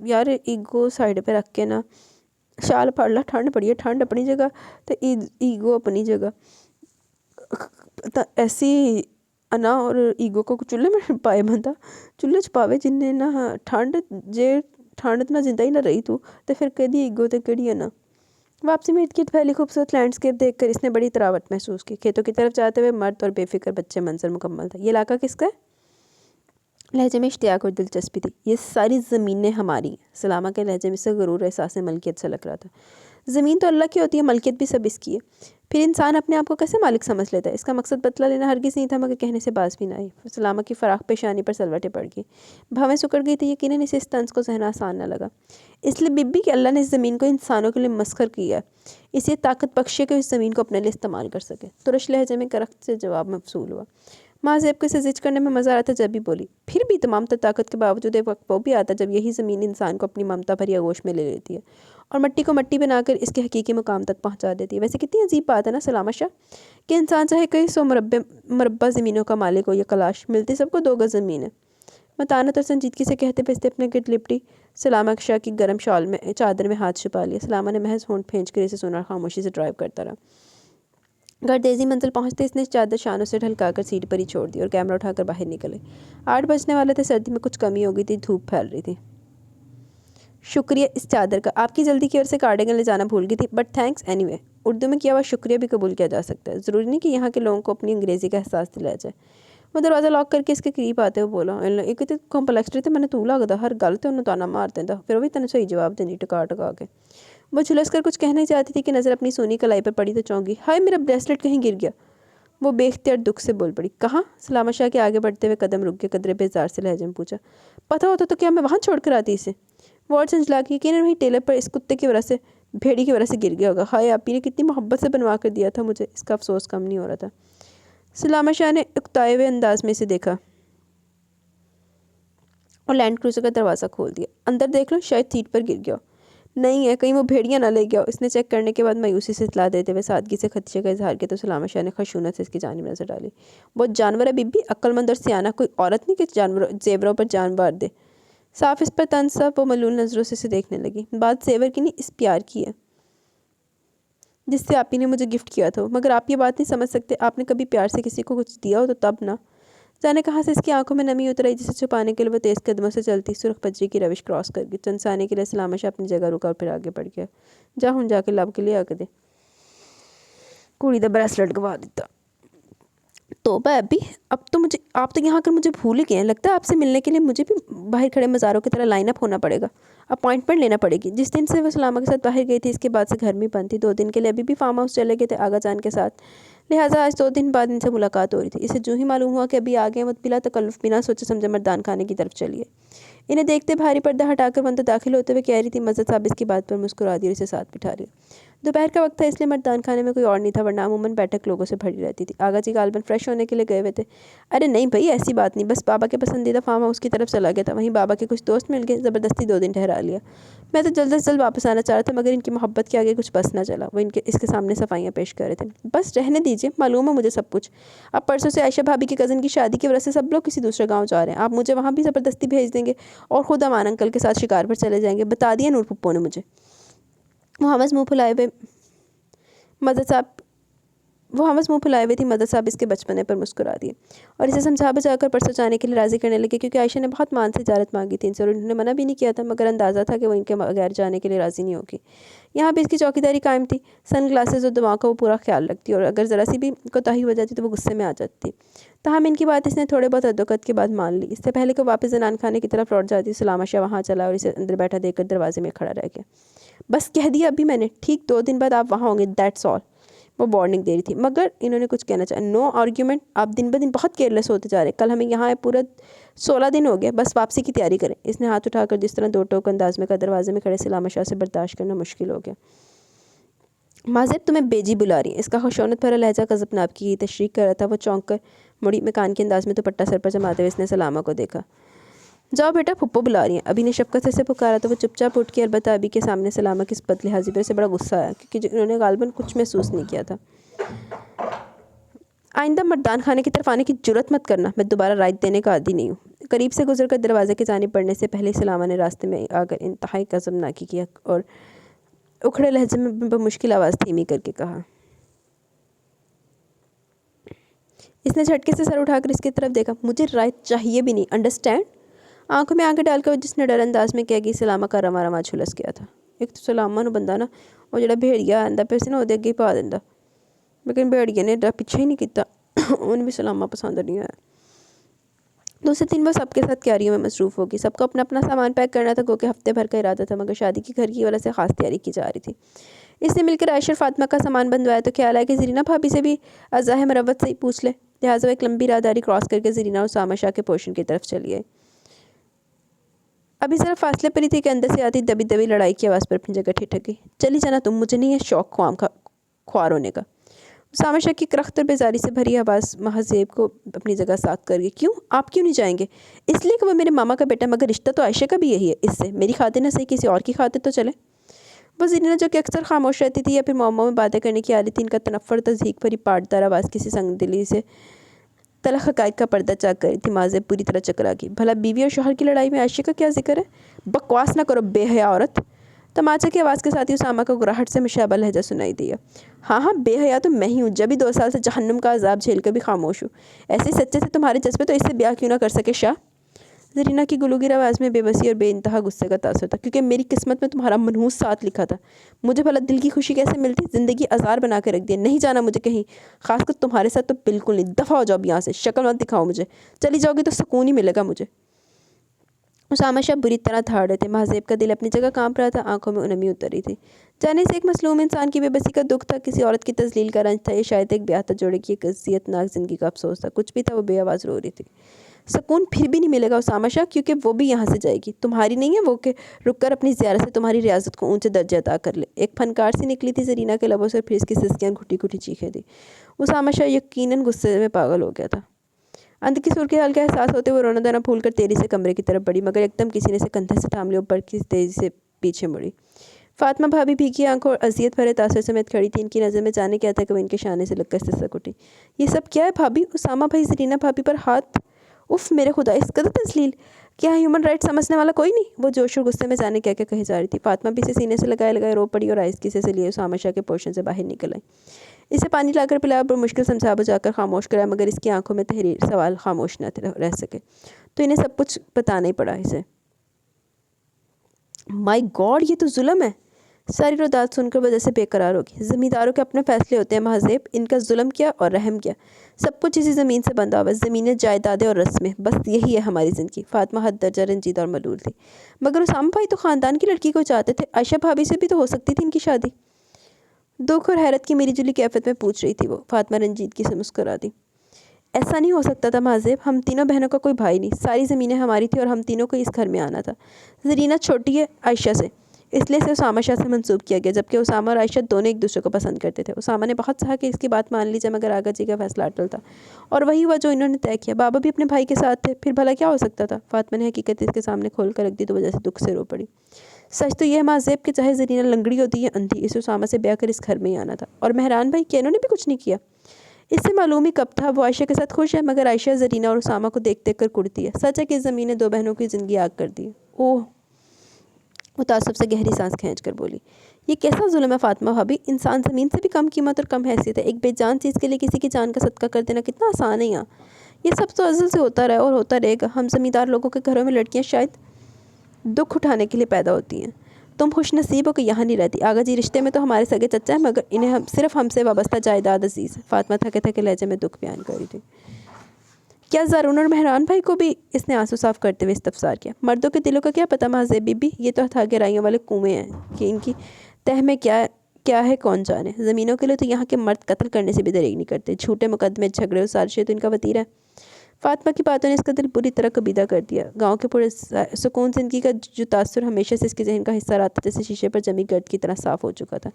یار ego side پہ رکھ کے نا شال پھاڑ لا, ٹھنڈ پڑی ہے, ٹھنڈ اپنی جگہ تو ایگو اپنی جگہ. ایسی انا اور ایگو کو چولہے میں پائے بندہ, چولہے چ پاوے جن نا ٹھنڈ جے ٹھنڈ نہ زندہ ہی نہ رہی تو پھر کدی ایگو تے کڑی انا. واپسی میں ارد پھیلی خوبصورت لینڈسکیپ دیکھ کر اس نے بڑی تراوٹ محسوس کی. کھیتوں کی طرف جاتے ہوئے مرد اور بے فکر بچے منظر مکمل تھا. یہ علاقہ کس کا ہے؟ لہجے میں اشتیاق اور دلچسپی تھی. یہ ساری زمینیں ہماری ہیں. سلامہ کے لہجے میں سے غرور احساس ملکیت سے لگ رہا تھا. زمین تو اللہ کی ہوتی ہے, ملکیت بھی سب اس کی ہے. پھر انسان اپنے آپ کو کیسے مالک سمجھ لیتا ہے؟ اس کا مقصد بتلا لینا ہرگز نہیں تھا, مگر کہنے سے باز بھی نہ آئی. سلامہ کی فراخ پیشانی پر سلوٹیں پڑ گئی, بھویں سکڑ گئی تھی. یقیناً اسے اس طنز کو ذہن آسان نہ لگا. اس لیے بی بی کہ اللہ نے اس زمین کو انسانوں کے لیے مسخر کیا ہے, اسے طاقت بخشے کہ اس زمین کو اپنے لیے استعمال کر سکے. ترش لہجے میں کرخت سے جواب مفصول ہوا. ماں زیب کو اسے زج کرنے میں مزہ آ رہا تھا جب بھی بولی, پھر بھی تمام تر طاقت کے باوجود ایک وقت وہ بھی آتا جب یہی زمین انسان کو اپنی ممتا بھری آغوش میں لے لیتی ہے اور مٹی کو مٹی بنا کر اس کے حقیقی مقام تک پہنچا دیتی ہے. ویسے کتنی عجیب بات ہے نا سلامہ شاہ, کہ انسان چاہے کئی سو مربع زمینوں کا مالک ہو یا کلاش, ملتی سب کو 2 گز زمین ہے. متانت اور سنجیدگی سے کہتے پھنستے اپنے گرد لپٹی سلامہ شاہ کی گرم شال میں چادر میں ہاتھ چھپا لیا. سلامہ نے محض ہونٹ پھینچ کر اسے سنا اور خاموشی سے ڈرائیو کرتا رہا. گردیزی منزل پہنچتے اس نے چادر شانوں سے ڈھلکا کر سیٹ پر ہی چھوڑ دی اور کیمرہ اٹھا کر باہر نکلے. 8 بجنے والے تھے. سردی میں کچھ کمی ہو گئی تھی, دھوپ پھیل رہی تھی. شکریہ اس چادر کا, آپ کی جلدی کی وجہ سے کارڈیگن لے جانا بھول گئی تھی, but thanks any way. Urdu میں کیا ہوا شکریہ بھی قبول کیا جا سکتا ہے, ضروری نہیں کہ یہاں کے لوگوں کو اپنی انگریزی کا احساس دلایا جائے. وہ دروازہ لاک کر کے اس کے قریب آتے ہوئے بولا, ایک تو کمپلیکسٹری تے میں نے تو لگتا ہر گل تے انہوں تانا مارتے تھا, پھر وہ بھی تینوں صحیح جواب دینی ٹکا کے. وہ جھلس کر کچھ کہنا ہی چاہتی تھی کہ نظر اپنی سونی کلائی پر پڑی تو چونک گئی. ہائے میرا بریسلٹ کہیں گر گیا. وہ بے اختیار دکھ سے بول پڑی. کہاں؟ سلامہ شاہ کے آگے بڑھتے ہوئے قدم رک گئے. قدرے بیزار سے لہجے میں پوچھا. پتہ ہوتا تو کیا میں وہاں چھوڑ کر آتی اسے؟ وہ اور جھنجھلا کے یقیناً وہیں ٹیلر پر اس کتے کی وجہ سے, بھیڑی کی وجہ سے گر گیا ہوگا. ہائے آپی نے کتنی محبت سے بنوا کر دیا تھا مجھے, اس کا افسوس کم نہیں ہو رہا تھا. سلامہ شاہ نے اکتائے ہوئے انداز میں اسے دیکھا اور لینڈ کروزر کا دروازہ کھول دیا. اندر دیکھ لو, شاید سیٹ پر گر گیا. نہیں ہے, کہیں وہ بھیڑیاں نہ لے گیا. اس نے چیک کرنے کے بعد مایوسی سے اطلاع دیتے ہوئے سادگی سے خدشے کا اظہار کیا تو سلامہ شاہ نے خشونت سے اس کی جانب نظر ڈالی. وہ جانور ہے بی بی, عقل مند اور سیانہ, کوئی عورت نہیں کہ زیوروں پر جان بار دے. صاف اس پر طنز تھا. وہ ملول نظروں سے اسے دیکھنے لگی. بات زیور کی نہیں, اس پیار کی ہے جس سے آپ ہی نے مجھے گفٹ کیا تھا. مگر آپ یہ بات نہیں سمجھ سکتے, آپ نے کبھی پیار سے کسی کو کچھ دیا ہو تو تب نہ. جانے کہاں سے اس کی آنکھوں میں نمی اتر آئی, جسے چھپانے کے لیے وہ تیز قدموں سے چلتی سرخ پجری کی روش کراس کر گئی. چند ثانیے کے لیے سلامہ شاہ اپنی جگہ رکا اور پھر آگے بڑھ گیا. جا کے لب کے لیے آ کے دے, کڑی دا بریسلٹ گوا دیتا. توبہ ابھی, آپ تو یہاں کر مجھے بھول ہی گئے ہیں. لگتا ہے آپ سے ملنے کے لیے مجھے بھی باہر کھڑے مزاروں کی طرح لائن اپ ہونا پڑے گا, اپوائنٹمنٹ لینا پڑے گی. جس دن سے وہ سلامہ کے ساتھ باہر گئی تھی اس کے بعد سے گھر میں بند تھی. 2 دن کے لیے ابھی بھی فارم ہاؤس چلے گئے تھے آغا جان کے ساتھ, لہٰذا آج 2 دن بعد ان سے ملاقات ہو رہی تھی. اسے جو ہی معلوم ہوا کہ ابھی آ گئے, وہ بلا تکلف بنا سوچے سمجھے مردان خانے کی طرف چلی ہے. انہیں دیکھتے بھاری پردہ ہٹا کر وہ داخل ہوتے ہوئے کہہ رہی تھی. مزد صاحب اس کی بات پر مسکرا دی اور اسے ساتھ بٹھا لیا. دوپہر کا وقت تھا اس لیے مردان خانے میں کوئی اور نہیں تھا, ورنہ عموماً بیٹھک لوگوں سے بھری رہتی تھی. آغا جی غالباً فریش ہونے کے لیے گئے ہوئے تھے. ارے نہیں بھائی, ایسی بات نہیں, بس بابا کے پسندیدہ فارم ہاؤس کی طرف چلا گیا تھا. وہیں بابا کے کچھ دوست مل گئے, زبردستی 2 دن ٹھہرا لیا. میں تو جلد از جلد واپس آنا چاہ رہا تھا, مگر ان کی محبت کے آگے کچھ بس نہ چلا. وہ اس کے سامنے صفائیاں پیش کر رہے تھے. بس رہنے دیجیے, معلوم ہے مجھے سب کچھ. اب پرسوں سے عائشہ بھابی کی کزن کی شادی کی وجہ سے سب لوگ کسی دوسرے گاؤں جا رہے ہیں. آپ مجھے وہاں بھی زبردستی بھیج دیں گے اور خود امان انکل کے ساتھ شکار پر چلے جائیں گے, بتا دیا نور پھپھو نے مجھے. وہ حوث منہ پھلائے ہوئے تھی. مدد صاحب اس کے بچپنے پر مسکرا دیے اور اسے سمجھا بجا کر پرسوں جانے کے لیے راضی کرنے لگے, کیونکہ عائشہ نے بہت مان سے اجازت مانگی تھی ان سے اور انہوں نے منع بھی نہیں کیا تھا, مگر اندازہ تھا کہ وہ ان کے بغیر جانے کے لیے راضی نہیں ہوگی. یہاں بھی اس کی چوکیداری قائم تھی. سن گلاسز اور دماغ کا وہ پورا خیال رکھتی اور اگر ذرا سی بھی کوتاہی ہو جاتی تو وہ غصے میں آ جاتی. تاہم ان کی بات اس نے تھوڑے بہت ادوکت کے بعد مان لی. اس سے پہلے کہ واپس زنان خانے کی طرف لوٹ جاتی, سلامہ شاہ وہاں چلا اور اسے اندر بیٹھا دیکھ کر دروازے میں کھڑا رہ گیا. بس کہہ دیا ابھی میں نے, ٹھیک 2 دن بعد آپ وہاں ہوں گے, دیٹس آل. وہ وارننگ دے رہی تھی, مگر انہوں نے کچھ کہنا چاہا. نو آرگیومنٹ, آپ دن بہ دن بہت کیئرلیس ہوتے جا رہے ہیں. کل ہمیں یہاں آئے پورا 16 دن ہو گئے, بس واپسی کی تیاری کریں. اس نے ہاتھ اٹھا کر جس طرح 2 ٹوک انداز میں کا دروازے میں کھڑے سلامہ شاہ سے برداشت کرنا مشکل ہو گیا. معذرت, تمہیں بیجی بلا رہی ہیں. اس کا خشونت بھرا لہجہ غضب ناب کی تشریح کر رہا تھا. وہ چونک کر مڑی مکان کے انداز میں دوپٹہ سر پر جماتے ہوئے اس نے سلامہ کو دیکھا. جاؤ بیٹا, پھپھو بلا رہی ہیں. ابھی نے شفقت سے اسے پکارا تو وہ چپ چاپ اٹھ کے, البتہ ابھی کے سامنے سلامہ کی اس بد لحاظی پر اسے بڑا غصہ آیا, کیونکہ انہوں نے غالباً کچھ محسوس نہیں کیا تھا. آئندہ مردان خانے کی طرف آنے کی جرات مت کرنا, میں دوبارہ رائٹ دینے کا عادی نہیں ہوں. قریب سے گزر کر دروازے کی جانب بڑھنے سے پہلے سلامہ نے راستے میں آ کر انتہائی عزمناکی کیا اور اکھڑے لہجے میں بمشکل آواز دھیمی کر کے کہا۔ اس نے جھٹکے سے سر اٹھا کر اس کی طرف دیکھا۔ مجھے رائے چاہیے بھی نہیں، انڈرسٹینڈ؟ آنکھوں میں آنکھیں ڈال کر جس نے ڈر انداز میں کیا کہ سلامہ کا رواں رواں جھلس گیا تھا۔ ایک تو سلامہ نو بندہ نا وہ جڑا بھیڑیا آندا پھر سے نا وہ دے اگے پا دیندا، لیکن بھیڑیا نے پیچھے ہی نہیں کیتا۔ انہیں بھی سلامہ پسند نہیں آیا۔ دوسرے دن وہ سب کے ساتھ تیاریوں میں مصروف ہوگی۔ سب کو اپنا اپنا سامان پیک کرنا تھا، گوکہ ہفتے بھر کا ارادہ تھا، مگر شادی کی گھر کی وجہ سے خاص تیاری کی جا رہی تھی۔ اس نے مل کر عائشہ اور فاطمہ کا سامان بندوایا تو خیال آیا کہ زرینہ بھابی سے بھی ازاہ مروت سے ہی پوچھ لے، لہٰذا وہ ایک لمبی راہداری کراس کر کے زرینہ اور اسامہ شاہ کے پورشن کی طرف چلی گئی۔ ابھی ذرا فاصلے پر ہی تھی کہ اندر سے آتی دبی دبی لڑائی کی آواز پر اپنی جگہ ٹھٹک گئی۔ چلی جانا تم، مجھے نہیں ہے شوق خوار ہونے کا۔ اسامہ شاہ کی کرخت اور بیزاری سے بھری آواز مہذیب کو اپنی جگہ ساکھ کر گئی۔ کیوں؟ آپ کیوں نہیں جائیں گے؟ اس لیے کہ وہ میرے ماما کا بیٹا، مگر رشتہ تو عائشہ کا بھی یہی ہے، اس سے میری خاطر نہ صحیح کسی اور کی خاطر تو چلے۔ وہ زرینہ جو کہ اکثر خاموش رہتی تھی یا پھر معموں میں باتیں کرنے کی عادت تھی، ان کا تنفر تضحیک بھری پاٹدار آواز کسی سنگ دلی سے تلخ حقائق کا پردہ چاک کر رہی تھی۔ مہذیب پوری طرح چکرا گئی۔ بھلا بیوی اور شوہر کی لڑائی میں عائشہ کا کیا ذکر ہے؟ بکواس نہ کرو بے حیا عورت۔ تماچے کی آواز کے ساتھ ہی اسامہ کا گراہٹ سے مشابہ لہجہ سنائی دیا۔ ہاں ہاں بے حیا تو میں ہی ہوں، جب بھی 2 سال سے جہنم کا عذاب جھیل کر بھی خاموش ہوں۔ ایسے سچے سے تمہارے جذبے تو اس سے بیاہ کیوں نہ کر سکے شاہ؟ زرینہ کی گلوگیر آواز میں بے بسی اور بے انتہا غصے کا تاثر تھا۔ کیونکہ میری قسمت میں تمہارا منحوس ساتھ لکھا تھا، مجھے بھلا دل کی خوشی کیسے ملتی؟ زندگی آزار بنا کے رکھ دیا۔ نہیں جانا مجھے کہیں، خاص کر تمہارے ساتھ تو بالکل نہیں۔ دفع ہو جاؤ یہاں سے، شکل مت دکھاؤ مجھے، چلی جاؤ گی تو سکون ہی ملے گا مجھے۔ اسامہ شاہ بری طرح دھاڑ رہے تھے۔ مہذیب کا دل اپنی جگہ کانپ رہا تھا، آنکھوں میں نمی اتر رہی تھی۔ جانے سے ایک مظلوم انسان کی بے بسی کا دکھ تھا، کسی عورت کی تذلیل کا رنج تھا، یہ شاید ایک بیاہتا جوڑے کی ایک اذیت ناک زندگی کا افسوس تھا۔ کچھ بھی تھا، وہ بے آواز رو رہی تھی۔ سکون پھر بھی نہیں ملے گا اسامہ شاہ، کیونکہ وہ بھی یہاں سے جائے گی، تمہاری نہیں ہے وہ کہ رک کر اپنی زیارت سے تمہاری ریاضت کو اونچے درجے عطا کر لے۔ ایک پھنکار سی نکلی تھی زرینہ کے لبوں سے، پھر اس کی سسکیاں گھٹی گھٹی چیخیں دی۔ اسامہ شاہ یقیناً غصے میں پاگل ہو گیا تھا۔ اندر کی صورتحال کا احساس ہوتے ہوئے رونا دھونا پھول کر تیزی سے کمرے کی طرف بڑھی، مگر ایک دم کسی نے اسے کندھے سے تھام لیا اور بڑی تیزی سے پیچھے مڑی۔ فاطمہ بھابی بھیگی آنکھوں اور اذیت بھرے تاثر سمیت کھڑی تھی۔ ان کی نظر میں جانے کیا تھا کہ وہ ان کے شانے سے لگ کر سسک اٹھی۔ یہ سب کیا ہے بھابی؟ اسامہ بھائی زرینہ بھابی پر ہاتھ۔ اف میرے خدا، اس قدر تذلیل! کیا ہیومن رائٹ سمجھنے والا کوئی نہیں؟ وہ جوش اور غصے میں جانے کیا کیا کہے جا رہی تھی۔ فاطمہ بھی اسے سینے سے لگائے لگائے رو پڑی اور آہستگی سے لیے اسامہ شاہ کے پورشن سے باہر نکل آئی۔ اسے پانی لا کر پلایا، بڑی مشکل سمجھا بجھا کر خاموش کرایا، مگر اس کی آنکھوں میں تحریر سوال خاموش نہ رہ سکے، تو انہیں سب کچھ بتانا ہی پڑا اسے۔ مائی گاڈ، یہ تو ظلم ہے! ساری روداد سن کر وجہ سے بے قرار ہوگی۔ زمینداروں کے اپنے فیصلے ہوتے ہیں مہذیب، ان کا ظلم کیا اور رحم کیا؟ سب کچھ اسی زمین سے بندھا ہوا ہے، زمینیں، جائیدادیں اور رسمیں، بس یہی ہے ہماری زندگی۔ فاطمہ حد درجہ رنجیدہ اور ملول تھی۔ مگر اسامہ بھائی تو خاندان کی لڑکی کو چاہتے تھے، عائشہ بھابی سے بھی تو ہو سکتی تھی ان کی شادی۔ دکھ اور حیرت کی میری جلی کیفیت میں پوچھ رہی تھی وہ۔ فاطمہ رنجیدگی سے مسکرا دی۔ ایسا نہیں ہو سکتا تھا مہذیب، ہم تینوں بہنوں کا کوئی بھائی نہیں، ساری زمینیں ہماری تھی اور ہم تینوں کو اس گھر میں آنا تھا۔ زرینہ چھوٹی ہے عائشہ سے، اس لیے اسے اسامہ شاہ سے منسوب کیا گیا، جبکہ اسامہ اور عائشہ دونوں ایک دوسرے کو پسند کرتے تھے۔ اسامہ نے بہت چاہا کہ اس کی بات مان لی جائے، مگر آغا جی کا فیصلہ اٹل تھا، اور وہی ہوا جو انہوں نے طے کیا۔ بابا بھی اپنے بھائی کے ساتھ تھے، پھر بھلا کیا ہو سکتا تھا؟ فاطمہ نے حقیقت اس کے سامنے کھول کر رکھ دی تو وجہ سے دکھ سے رو پڑی۔ سچ تو یہ ہے مہذیب کہ چاہے زرینہ لنگڑی ہوتی یا اندھی، اسے اسامہ سے بیاہ کر اس گھر میں ہی آنا تھا۔ اور مہران بھائی کہ انہوں نے بھی کچھ نہیں کیا؟ اس سے معلوم ہی کب تھا وہ عائشہ کے ساتھ خوش ہے، مگر عائشہ زرینہ اور اسامہ کو دیکھ دیکھ کر کڑتی ہے۔ سچ ہے کہ اس زمین نے 2 بہنوں کی زندگی آگ کر دی ہے۔ اوہ! وہ تعصب سے گہری سانس کھینچ کر بولی۔ یہ کیسا ظلم ہے فاطمہ بھابی؟ انسان زمین سے بھی کم قیمت اور کم حیثیت ہے۔ ایک بے جان چیز کے لیے کسی کی جان کا صدقہ کر دینا کتنا آسان ہے یہاں۔ یہ سب تو ازل سے ہوتا رہا اور ہوتا رہے گا۔ ہم زمیندار لوگوں کے گھروں میں لڑکیاں شاید دکھ اٹھانے کے لیے پیدا ہوتی ہیں۔ تم خوش نصیب ہو کہ یہاں نہیں رہتی۔ آغا جی رشتے میں تو ہمارے سگے چچا ہیں، مگر انہیں صرف ہم سے وابستہ جائیداد عزیز ہے۔ فاطمہ تھکے تھکے لہجے میں دکھ بیان کر رہی تھی۔ کیا زارون اور مہران بھائی کو بھی؟ اس نے آنسو صاف کرتے ہوئے استفسار کیا۔ مردوں کے دلوں کا کیا پتہ مہذیب بی بی، یہ تو تھا گہرائیوں والے کنویں ہیں کہ ان کی تہ میں کیا ہے کون جانے۔ زمینوں کے لیے تو یہاں کے مرد قتل کرنے سے بھی دریغ نہیں کرتے، جھوٹے مقدمے، جھگڑے اور سازشیں تو ان کا وتیرہ ہے۔ فاطمہ کی باتوں نے اس کا دل بری طرح کبیدہ کر دیا۔ گاؤں کے پورے سکون زندگی کا جو تاثر ہمیشہ سے اس کے ذہن کا حصہ رہا تھا، جیسے شیشے پر جمی گرد کی طرح صاف ہو چکا تھا۔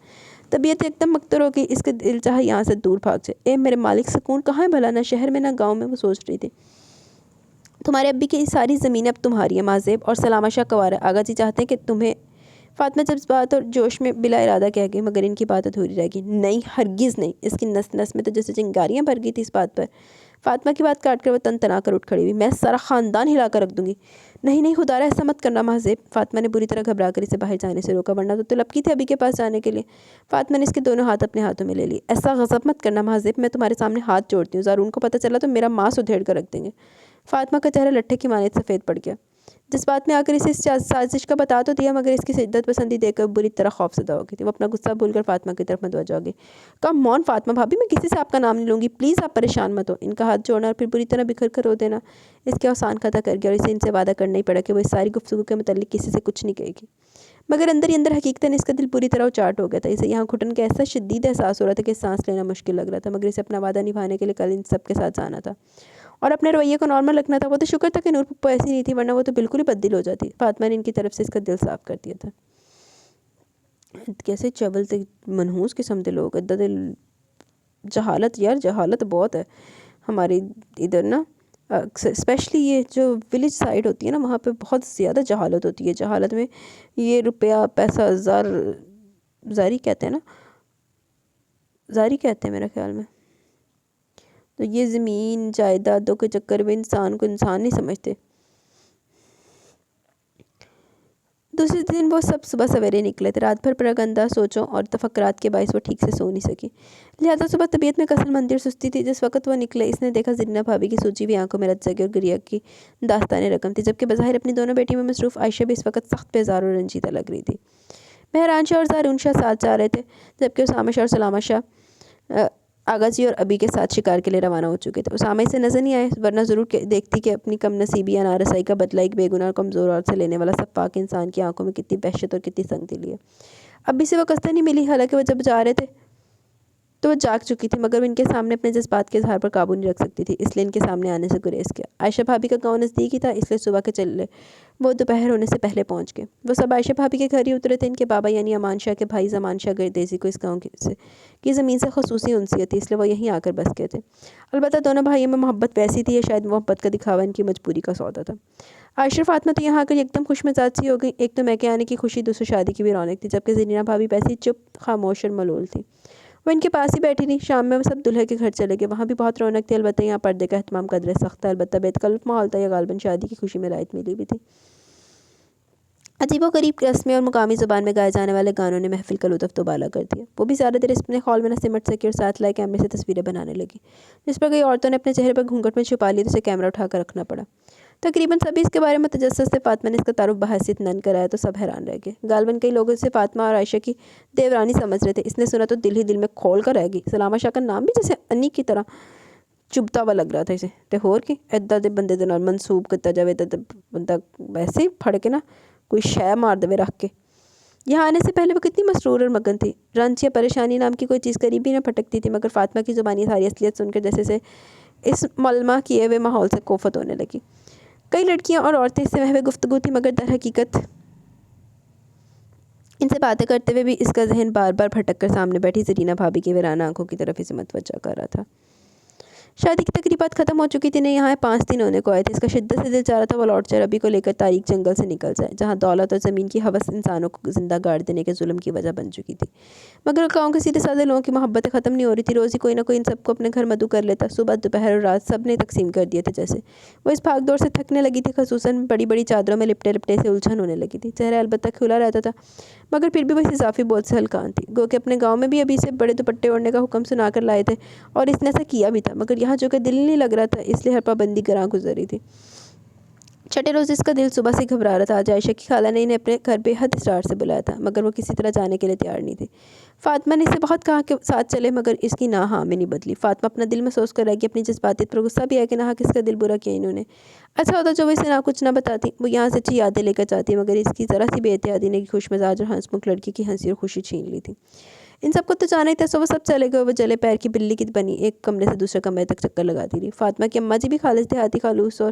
طبیعت ایک دم مکتر ہو گئی، اس کے دل چاہا یہاں سے دور بھاگ جائے۔ اے میرے مالک، سکون کہاں ہے بھلا؟ نہ شہر میں نہ گاؤں میں، وہ سوچ رہی تھی۔ تمہارے ابی کی ساری زمینیں اب تمہاری ہیں مہذیب، اور سلامہ شاہ کنوارا ہے۔ آغا جی چاہتے ہیں کہ تمہیں۔ فاطمہ جذبات اور جوش میں بلا ارادہ کہہ گئی، مگر ان کی بات ادھوری رہ گئی۔ نہیں، ہرگز نہیں۔ اس کی نس نس میں تو جیسے چنگاریاں بھر گئی تھی اس بات پر۔ فاطمہ کی بات کاٹ کر وہ تن تنا کر اٹھ کھڑی ہوئی. میں سارا خاندان ہلا کر رکھ دوں گی. نہیں نہیں خدا را ایسا مت کرنا مہذب. فاطمہ نے بری طرح گھبرا کر اسے باہر جانے سے روکا. ورنہ تو لپکی تھی ابھی کے پاس جانے کے لیے. فاطمہ نے اس کے دونوں ہاتھ اپنے ہاتھوں میں لے لی. ایسا غضب مت کرنا مہذب, میں تمہارے سامنے ہاتھ جوڑتی ہوں. زارون کو پتہ چلا تو میرا ماس ادھیڑ کر رکھ دیں گے. فاطمہ کا چہرہ لٹھے کی مانند سفید پڑ گیا. جس بات میں آ کر اسے اس سازش کا بتا تو دیا, مگر اس کی شدت پسندی دیکھ کر بری طرح خوف زدہ ہو گئی تھی. وہ اپنا غصہ بھول کر فاطمہ کی طرف متوجہ ہو گئی. کم آن فاطمہ بھابی, میں کسی سے آپ کا نام نہیں لوں گی, پلیز آپ پریشان مت ہو. ان کا ہاتھ جوڑنا اور پھر بری طرح بکھر کر رو دینا اس کے آسان خطا کر گیا, اور اسے ان سے وعدہ کرنا ہی پڑا کہ وہ اس ساری گفتگو کے متعلق کسی سے کچھ نہیں کہے گی. مگر اندر ہی اندر حقیقتاً اس کا دل پوری طرح اچاٹ ہو گیا تھا. اسے یہاں گھٹن کا ایسا شدید احساس ہو رہا تھا کہ سانس لینا مشکل لگ رہا تھا. مگر اسے اپنا وعدہ نبھانے کے لیے کل ان سب کے ساتھ جانا تھا اور اپنے رویے کو نارمل رکھنا تھا. وہ تو شکر تھا کہ نور پھپھو ایسی نہیں تھی, ورنہ وہ تو بالکل ہی بددل ہو جاتی. فاطمہ نے ان کی طرف سے اس کا دل صاف کر دیا تھا. کیسے چبل سے منحوس قسم کے لوگ, جہالت یار, جہالت بہت ہے ہمارے ادھر نا. اسپیشلی یہ جو ولیج سائڈ ہوتی ہے نا, وہاں پہ بہت زیادہ جہالت ہوتی ہے. جہالت میں یہ روپیہ پیسہ زاری کہتے ہیں نا, زاری کہتے ہیں میرے خیال میں. تو یہ زمین جائیدادوں کے چکر میں انسان کو انسان نہیں سمجھتے. دوسرے دن وہ سب صبح سویرے نکلے تھے. رات بھر پراگندہ سوچوں اور تفکرات کے باعث وہ ٹھیک سے سو نہیں سکی. لہٰذا صبح طبیعت میں کسل مندی اور سستی تھی. جس وقت وہ نکلے اس نے دیکھا زرینہ بھابی کی سوجی ہوئی آنکھوں میں رت جگی اور گریہ کی داستانیں رقم تھی, جبکہ بظاہر اپنی دونوں بیٹیوں میں مصروف عائشہ بھی اس وقت سخت بیزار اور رنجیدہ لگ رہی تھی. مہران شاہ اور زارون شاہ ساتھ جا رہے تھے, جبکہ اسامہ شاہ اور سلامہ شاہ آغا جی اور ابی کے ساتھ شکار کے لیے روانہ ہو چکے تھے. اسامہ اسے نظر نہیں آئے, ورنہ ضرور دیکھتی کہ اپنی کم نصیبی یا نارسائی کا بدلہ ایک بے گناہ اور کمزور عورت سے لینے والا سفاک انسان کی آنکھوں میں کتنی وحشت اور کتنی سنگ دلی ہے. ابی سے وہ قصدن نہیں ملی, حالانکہ وہ جب جا رہے تھے تو وہ جاگ چکی تھی, مگر وہ ان کے سامنے اپنے جذبات کے اظہار پر قابو نہیں رکھ سکتی تھی, اس لیے ان کے سامنے آنے سے گریز کیا. عائشہ بھابی کا گاؤں نزدیک ہی تھا, اس لیے صبح کے چلے وہ دوپہر ہونے سے پہلے پہنچ گئے. وہ سب عائشہ بھابی کے گھر ہی اترے تھے. ان کے بابا یعنی امان شاہ کے بھائی زمان شاہ گردیزی کو اس گاؤں کی زمین سے خصوصی انسیت تھی, اس لیے وہ یہیں آ کر بس گئے تھے. البتہ دونوں بھائیوں میں محبت ویسی تھی, یا شاید محبت کا دکھاوا ان کی مجبوری کا سودا تھا. عائشہ فاطمہ تو یہاں آ کر ایک دم خوش مزاج سی ہو گئی. ایک تو میکے آنے کی خوشی, دوسری شادی کی بھی رونق تھی, جبکہ زرینہ بھابی ویسی چپ خاموش اور ملول تھی. وہ ان کے پاس ہی بیٹھی تھی. شام میں وہ سب دلہے کے گھر چلے گئے. وہاں بھی بہت رونق تھی, البتہ یہاں پردے کا اہتمام قدرے سخت تھا. البتہ بے تکلف ماحول تھا, یا غالباً شادی کی خوشی میں رائت ملی بھی تھی. عجیب و غریب رسمیں اور مقامی زبان میں گائے جانے والے گانوں نے محفل کا لطف دوبالا کر دیا. وہ بھی زیادہ دیر اپنے ہال میں نہ سمٹ سکی اور ساتھ لائے کیمرے سے تصویریں بنانے لگی, جس پر کئی عورتوں نے اپنے چہرے پر گھونگھٹ میں چھپا لی, تو اسے کیمرہ اٹھا کر رکھنا پڑا. تقریباً سبھی اس کے بارے میں تجسس تھے. فاطمہ نے اس کا تعارف بحیثیت نن کرایا تو سب حیران رہ گئے. غالباً کئی لوگ اسے فاطمہ اور عائشہ کی دیورانی سمجھ رہے تھے. اس نے سنا تو دل ہی دل میں کھول کر رہ گئی. سلامہ شاہ کا نام بھی جیسے انی کی طرح چبھتا ہوا لگ رہا تھا اسے. تے ہور کی ایدا دے بندے دے نال منسوب کیتا جاوے تے بندہ ویسے ہی پھڑ کے نا کوئی شے مار دے رکھ کے. یہاں آنے سے پہلے وہ کتنی مسرور اور مگن تھی. رنج یا پریشانی نام کی کوئی چیز قریب ہی نہ پھٹکتی تھی, مگر فاطمہ کی زبانی ساری اصلیت سن کر جیسے سے اس ملمہ کیے ہوئے ماحول سے کوفت ہونے لگی. کئی لڑکیاں اور عورتیں اس سے محو گفتگو تھیں, مگر در حقیقت ان سے باتیں کرتے ہوئے بھی اس کا ذہن بار بار بھٹک کر سامنے بیٹھی زرینہ بھابی کی ویرانہ آنکھوں کی طرف اسے متوجہ کر رہا تھا. شادی کی تقریبات ختم ہو چکی تھی. یہاں 5 دن ہونے کو آئے تھے. اس کا شدت سے دل چاہ رہا تھا وہ لوٹ کر ابی کو لے کر تاریک جنگل سے نکل جائے, جہاں دولت اور زمین کی ہوس انسانوں کو زندہ گاڑ دینے کے ظلم کی وجہ بن چکی تھی. مگر گاؤں کے سیدھے سادے لوگوں کی محبتیں ختم نہیں ہو رہی تھی. روز ہی کوئی نہ کوئی ان سب کو اپنے گھر مدعو کر لیتا. صبح دوپہر اور رات سب نے تقسیم کر دیے تھے جیسے. وہ اس بھاگ دوڑ سے تھکنے لگی تھی, خصوصاً بڑی بڑی چادروں میں لپٹے لپٹے سے الجھن ہونے لگی تھی. چہرہ البتہ کھلا رہتا تھا, مگر پھر بھی وہ اس اضافی بوجھ سے ہلکان تھی. گو کہ اپنے گاؤں میں بھی ابھی سے بڑے دوپٹے اوڑھنے کا حکم سنا کر لائے تھے, اور اس نے ایسا کیا بھی تھا, مگر یہاں جو کہ دل نہیں لگ رہا تھا, اس لیے ہر پابندی گراں گزر رہی تھی. چھٹے روز اس کا دل صبح سے گھبرا رہا تھا. آج عائشہ کی خالہ نے انہیں اپنے گھر بے حد اصرار سے بلایا تھا, مگر وہ کسی طرح جانے کے لیے تیار نہیں تھی. فاطمہ نے اسے بہت کہا کہ ساتھ چلے, مگر اس کی نہ ہاں میں نہیں بدلی. فاطمہ اپنا دل محسوس کر رہی کہ اپنی جذباتیت پر غصہ بھی ہے کہ نہ کس کا دل برا کیا انہوں نے. اچھا ہوتا جو وہ اسے نہ کچھ نہ بتاتی. وہ یہاں سے اچھی یادیں لے کر جاتی, مگر اس کی ذرا سی بے احتیاطی نے خوش مزاج اور ہنس مکھ لڑکی کی ہنسی اور خوشی چھین لی تھی. ان سب کو تو جانا ہی تھا, سو وہ سب چلے گئے. وہ جلے پیر کی بلی کی بنی ایک کمرے سے دوسرے کمرے تک چکر لگاتی رہی. فاطمہ کی اماں جی بھی خالص دیہاتی خلوص اور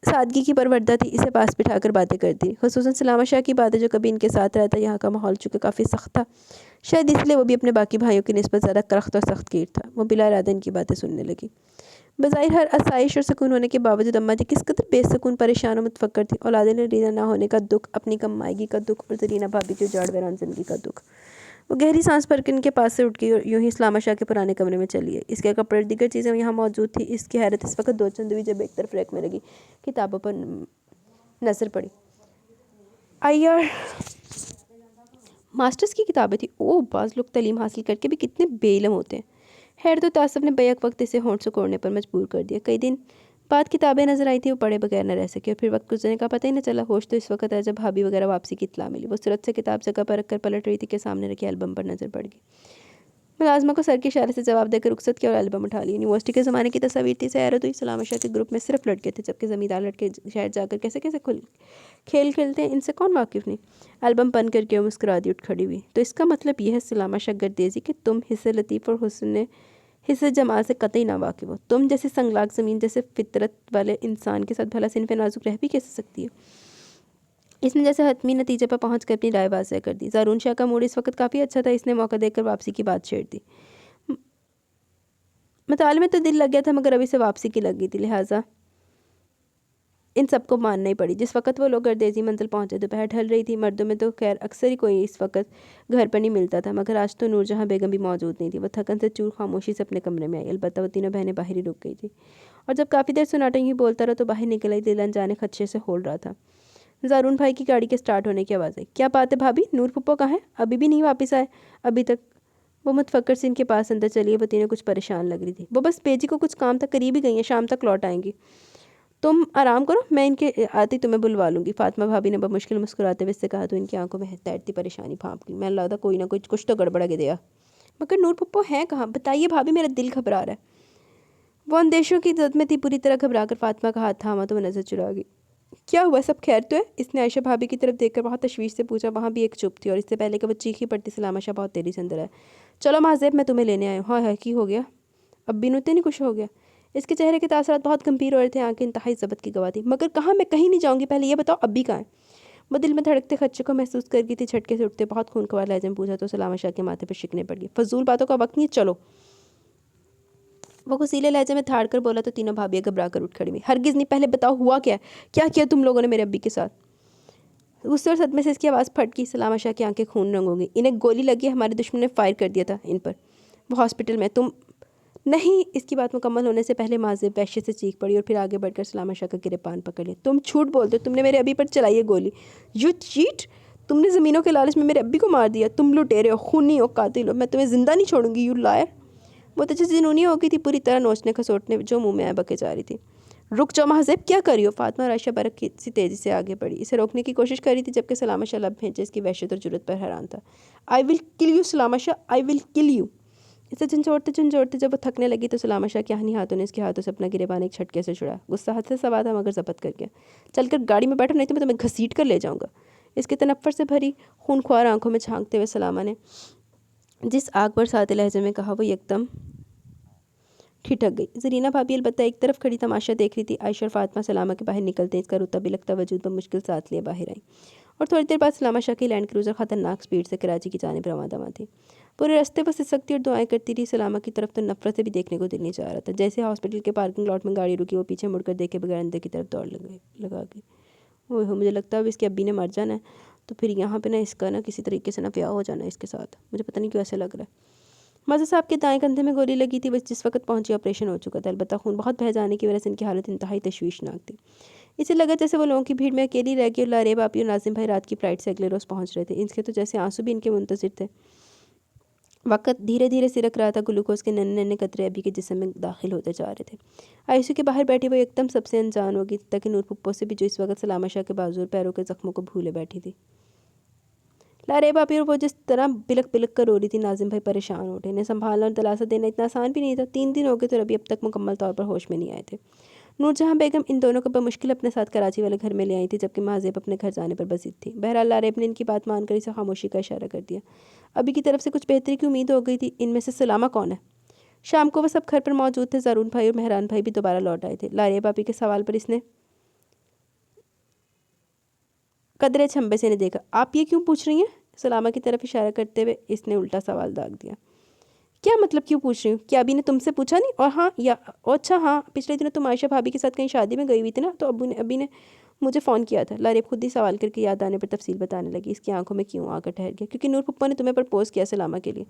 سادگی کی پروردہ تھی. اسے پاس بٹھا کر باتیں کرتی, خصوصاً سلامہ شاہ کی باتیں جو کبھی ان کے ساتھ رہتا. یہاں کا ماحول چونکہ کافی سخت تھا, شاید اس لیے وہ بھی اپنے باقی بھائیوں کی نسبت زیادہ کرخت اور سخت گیر تھا. وہ بلا ارادہ ان کی باتیں سننے لگی. بظاہر ہر آسائش اور سکون ہونے کے باوجود اماں جی کس قدر بے سکون, پریشان و متفکر تھی. اولاد نرینہ نہ ہونے کا دکھ, اپنی کم مائگی کا دکھ, اور زرینہ بھابی کی اجاڑ ویران زندگی کا دکھ. وہ گہری سانس بھر کے ان کے پاس سے اٹھ گئی اور یوں ہی سلامہ شاہ کے پرانے کمرے میں چلی گئی۔ اس کے کپڑے دیگر چیزیں یہاں موجود تھی۔ اس کی حیرت اس وقت دو چند ہوئی جب ایک طرف ریک میں لگی کتابوں پر نظر پڑی۔ IR ماسٹرز کی کتابیں تھیں۔ بعض لوگ تعلیم حاصل کر کے بھی کتنے بے علم ہوتے ہیں۔ حیرت و تعصب نے بیک وقت اسے ہونٹ سکوڑنے پر مجبور کر دیا۔ کئی دن بعد کتابیں نظر آئی تھیں، وہ پڑھے بغیر نہ رہ سکے اور پھر وقت گزرنے کا پتہ ہی نہ چلا۔ ہوش تو اس وقت ہے جب بھابھی وغیرہ واپسی کی اطلاع ملی۔ وہ سرعت سے کتاب جگہ پر رکھ کر پلٹ رہی تھی کہ سامنے رکھے البم پر نظر پڑ گئی۔ ملازمہ کو سر کے اشارے سے جواب دے کر رخصت کیا اور البم اٹھا لی۔ یونیورسٹی کے زمانے کی تصاویر تھی۔ اسے حیرت ہوئی، سلامہ شاہ کے گروپ میں صرف لڑکے تھے جبکہ زمیندار لڑکے شہر جا کر کیسے کیسے کھیل کھیلتے ہیں، ان سے کون واقف نہیں۔ البم بند کر کے وہ مسکرا دی، اٹھ کھڑی ہوئی۔ تو اس کا مطلب یہ ہے سلامہ شاہ گردیزی کہ تم حسن لطیف اور حسن جمال سے قطعی نہ واقف ہو۔ تم جیسے سنگلاگ زمین جیسے فطرت والے انسان کے ساتھ بھلا صنف نازک رہ بھی کیسے سکتی ہے؟ اس نے جیسے حتمی نتیجے پر پہنچ کر اپنی رائے واضح کر دی۔ زارون شاہ کا موڈ اس وقت کافی اچھا تھا۔ اس نے موقع دے کر واپسی کی بات چھیڑ دی۔ مطالعے میں تو دل لگ گیا تھا مگر ابھی سے واپسی کی لگ گئی تھی، لہٰذا ان سب کو ماننا ہی پڑی۔ جس وقت وہ لوگ گردیزی منزل پہنچے دوپہر ڈھل رہی تھی۔ مردوں میں تو خیر اکثر ہی کوئی اس وقت گھر پر نہیں ملتا تھا، مگر آج تو نور جہاں بیگم بھی موجود نہیں تھی۔ وہ تھکن سے چور خاموشی سے اپنے کمرے میں آئی، البتہ وہ تینوں بہنیں باہر ہی رک گئی تھی اور جب کافی دیر سناٹا یوں بولتا رہا تو باہر نکل آئی۔ دل انجانے خدشے سے ہول رہا تھا۔ زارون بھائی کی گاڑی کے سٹارٹ ہونے کی آواز آئی۔ کیا بات ہے بھابھی، نور پھپھو کہاں ہے؟ ابھی بھی نہیں واپس آئے؟ ابھی تک وہ متفکر سے ان کے پاس اندر چلی ہے۔ وہ تینوں کچھ پریشان لگ رہی تھی۔ وہ بس بیجی کو کچھ کام تھا، قریب ہی گئی ہیں، شام تک لوٹ آئیں گی۔ تم آرام کرو، میں ان کے آتی تمہیں بلوا لوں گی۔ فاطمہ بھابھی نے بمشکل مسکراتے ہوئے اس سے کہا تو ان کی آنکھوں میں تیرتی پریشانی بھانپ گئی۔ میں لگتا کوئی نہ کوئی کچھ تو گڑبڑ کے دیا، مگر نور پھپھو ہیں کہاں؟ بتائیے بھابھی، میرا دل گھبرا رہا ہے۔ وہ اندیشوں کی زد میں تھی، پوری طرح گھبرا کر فاطمہ کا ہاتھ تھاما تو وہ نظر چرا گئی۔ کیا ہوا، سب خیر تو ہے؟ اس نے عائشہ بھابھی کی طرف دیکھ کر بہت تشویش سے پوچھا۔ وہاں بھی ایک چپ تھی اور اس سے پہلے کہ وہ چیخی پڑتی سلامہ شاہ بہت تیزی سے اندر آیا۔ چلو مہذب، میں تمہیں لینے آیا ہوں۔ ہائے ہائے، کی ہو گیا؟ اب بھی اتنے نہیں کچھ ہو گیا؟ اس کے چہرے کے تاثرات بہت گمبھیر ہو رہے تھے، آنکھیں انتہائی ضبط کی گواہ تھی۔ مگر کہاں؟ میں کہیں نہیں جاؤں گی، پہلے یہ بتاؤ ابھی کہاں ہے؟ وہ دل میں دھڑکتے خدشے کو محسوس کر گئی تھی۔ جھٹکے سے اٹھتے بہت خونخوار لہجے میں پوچھا تو سلامہ شاہ کے ماتھے پر شکنیں پڑ گئی۔ فضول باتوں کا وقت نہیں ہے، چلو۔ وہ غصیلے لہجے میں تھاڑ کر بولا تو تینوں بھابیاں گھبرا کر اٹھ کھڑی ہوئی۔ ہرگز نہیں، پہلے بتاؤ ہوا کیا ہے؟ کیا کیا تم لوگوں نے میرے ابی کے ساتھ؟ غصے اور صدمے سے اس کی آواز پھٹ گئی۔ سلامہ شاہ کی آنکھیں خون رنگ ہو گئی۔ انہیں گولی لگی ہے، ہمارے دشمن نے فائر کر دیا تھا ان پر، وہ ہاسپٹل میں۔ تم نہیں۔ اس کی بات مکمل ہونے سے پہلے مہذب وحشت سے چیخ پڑی اور پھر آگے بڑھ کر سلامہ شاہ کا گریبان پکڑ لیا۔ تم جھوٹ بولتے ہو، تم نے میرے ابی پر چلائی ہے گولی۔ یو چیٹ، تم نے زمینوں کے لالچ میں میرے ابی کو مار دیا۔ تم لٹیرے ہو، خونی ہو، قاتل ہو، میں تمہیں زندہ نہیں چھوڑوں گی، یو لائر۔ وہ تو جیسے جنونی ہو گئی تھی، پوری طرح نوچنے کھسوٹنے جو منہ میں آئے بکے جا رہی تھی۔ رک جاؤ مہذب، کیا کر رہی ہو؟ فاطمہ اور عائشہ برق سی تیزی سے آگے بڑھی، اسے روکنے کی کوشش کر رہی تھی جبکہ سلامہ شاہ لب بھینچے اس کی وحشت اور جرأت پر حیران تھا۔ آئی ول کل یو سلامہ شاہ، آئی ول کل یو۔ اسے جھنجھوڑتے جب وہ تھکنے لگی تو سلامہ شاہ کے آہنی ہاتھوں نے اس کے ہاتھوں سے اپنا گریبان ایک جھٹکے سے چھڑا۔ غصہ حد سے سوا تھا مگر ضبط کر گیا۔ چل کر گاڑی میں بیٹھو، نہیں تو میں تمہیں گھسیٹ کر لے جاؤں گا۔ اس کے تنفر سے بھری خونخوار آنکھوں میں جھانکتے ہوئے سلامہ نے جس آگ برساتے لہجے میں کہا وہ یکدم ٹھٹک گئی۔ زرینہ بھابھی البتہ ایک طرف کھڑی تماشا دیکھ رہی تھی۔ عائشہ اور فاطمہ سلامہ کے باہر نکلتے اس کا روتا بلکتا وجود بمشکل ساتھ لیے باہر آئیں اور تھوڑی دیر بعد سلامہ شاہ کی لینڈ کروزر خطرناک سپیڈ سے کراچی کی جانب رواں دواں تھی۔ پورے راستے وہ سسکتی اور دعائیں کرتی رہی۔ سلامہ کی طرف تو نفرت سے بھی دیکھنے کو دل نہیں چاہ رہا تھا۔ جیسے ہاسپٹل کے پارکنگ لاٹ میں گاڑی رکی، وہ پیچھے مڑ کر دیکھے بغیر اندر کی طرف دوڑ لگا گئی۔ مجھے لگتا ہے اب اس کے ابی نے مر جانا ہے تو پھر یہاں پہ اس کا کسی طریقے سے بیاہ ہو جانا ہے اس کے ساتھ۔ مجھے پتہ نہیں کیوں ایسے لگ رہا ہے۔ مرزا صاحب کے دائیں کندھے میں گولی لگی تھی، وہ جس وقت پہنچی آپریشن ہو چکا تھا، البتہ خون بہت بہہ جانے کی وجہ سے ان کی حالت انتہائی تشویشناک تھی۔ اسے لگا جیسے وہ لوگوں کی بھیڑ میں اکیلی رہ گئی اور لاریب آپی اور ناظم بھائی رات کی فلائٹ سے اگلے روز پہنچ رہے تھے۔ اس کے تو جیسے آنسو بھی ان کے منتظر تھے۔ وقت دھیرے دھیرے سرک رہا تھا، گلوکوز کے ننھے ننھے قطرے ابی کے جسم میں داخل ہوتے جا رہے تھے۔ ICU کے باہر بیٹھی وہ یکدم سب سے انجان ہو گئی تاکہ نور پھپھو سے بھی جو اس وقت سلامہ شاہ کے بازو اور پیروں کے زخموں کو بھولے بیٹھی تھی۔ لاریب آپی اور وہ جس طرح بلک بلک کر رو رہی تھی، ناظم بھائی پریشان ہو اٹھے۔ انہیں سنبھالنا اور دلاسا دینا اتنا آسان بھی نہیں تھا۔ 3 دن ہو گئے تو ابھی اب تک مکمل طور پر ہوش میں نہیں آئے تھے۔ نور جہاں بیگم ان دونوں کو بمشکل اپنے ساتھ کراچی والے گھر میں لے آئی تھی جبکہ مہذب اپنے گھر جانے پر بضد تھی۔ بہرحال لاریب نے ان کی بات مان کر اسے خاموشی کا اشارہ کر دیا۔ ابھی کی طرف سے کچھ بہتری کی امید ہو گئی تھی۔ ان میں سے سلامہ کون ہے؟ شام کو وہ سب گھر پر موجود تھے۔ زارون بھائی اور مہران بھائی بھی دوبارہ لوٹ آئے تھے۔ لاریب آپی کے سوال پر اس نے قدرے چھمبے سے انہیں دیکھا۔ آپ یہ کیوں پوچھ رہی ہیں؟ سلامہ کی طرف اشارہ کرتے ہوئے اس نے الٹا سوال داغ دیا۔ کیا مطلب کیوں پوچھ رہی ہوں؟ کیا ابھی نے تم سے پوچھا نہیں؟ اور ہاں یا اچھا ہاں، پچھلے دنوں تم عائشہ بھابھی کے ساتھ کہیں شادی میں گئی ہوئی تھی نا، تو ابی نے مجھے فون کیا تھا۔ لاریب خود ہی سوال کر کے یاد آنے پر تفصیل بتانے لگی۔ اس کی آنکھوں میں کیوں آ کر ٹھہر گیا؟ کیونکہ نور پھپھو نے تمہیں پرپوز کیا سلامہ کے لیے۔